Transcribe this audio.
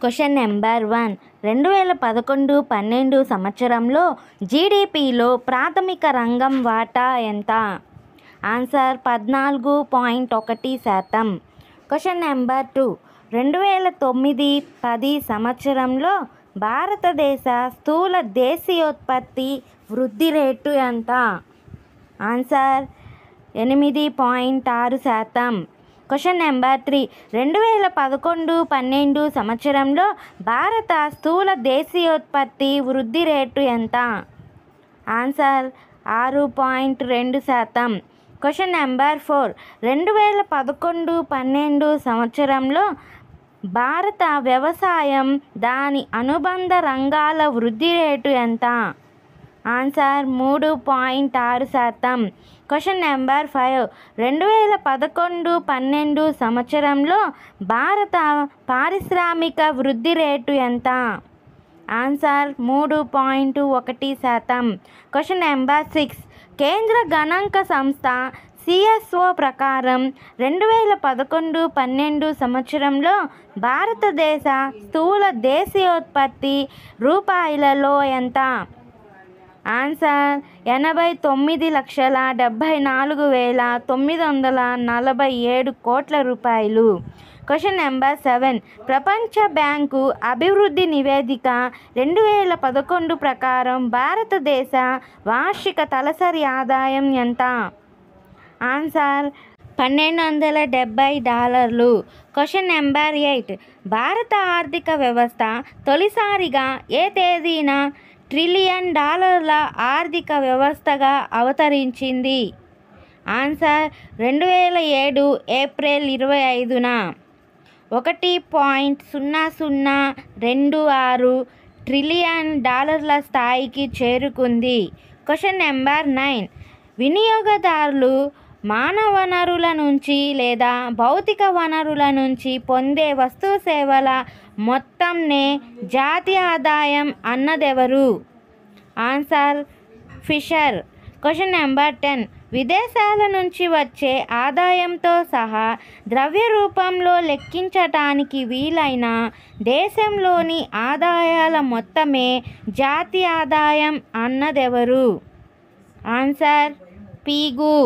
Question number 1. 2011-12 సంవత్సరంలో జీడీపీలో ప్రాథమిక రంగం వాటా ఎంత? ఆన్సర్ 14.1%. Question number 2. 2009-10 సంవత్సరంలో భారతదేశ స్థూల దేశీయోత్పత్తి వృద్ధి రేటు ఎంత? ఆన్సర్ 8.6%. Question number 3. 2011-12 సంవత్సరంలో భారత స్థూల దేశీయోత్పత్తి వృద్ధి రేటు ఎంత? ఆన్సర్ 6.2%. Question number 4. 2011-12 సంవత్సరంలో భారత వ్యవసాయం దాని అనుబంధ రంగాల వృద్ధి రేటు ఎంత? ఆన్సర్ 3.6%. Question number 5. 2011-12 సంవత్సరంలో భారత పారిశ్రామిక వృద్ధి రేటు ఎంత? ఆన్సర్ 3.1%. Question number 6. కేంద్ర గణాంక సంస్థ CSO ప్రకారం 2011-12 సంవత్సరంలో భారతదేశ స్థూల దేశీయోత్పత్తి రూపాయలలో ఎంత? ఆన్సర్ 89,74,947 కోట్ల రూపాయలు. Question number 7. ప్రపంచ బ్యాంకు అభివృద్ధి నివేదిక 2011 ప్రకారం భారతదేశ వార్షిక తలసరి ఆదాయం ఎంత? ఆన్సర్ $1,270. Question number 8. భారత ఆర్థిక వ్యవస్థ తొలిసారిగా ఏ తేదీన $1 ట్రిలియన్ ఆర్థిక వ్యవస్థగా అవతరించింది? Answer 2007 April 25న. $1.0026 ట్రిలియన్ స్థాయికి చేరుకుంది. Question number 9. వినియోగదారులు మానవ వనరుల నుంచి లేదా భౌతిక వనరుల నుంచి పొందే వస్తు సేవల మొత్తంనే జాతీయ ఆదాయం అన్నదెవరు? Answer Fisher. Question number 10. విదేశాల నుంచి వచ్చే ఆదాయంతో సహా ద్రవ్య రూపంలో లెక్కించటానికి వీలైన దేశంలోని ఆదాయాల మొత్తమే జాతీయ ఆదాయం అన్నదెవరు? ఆన్సర్ పీగు.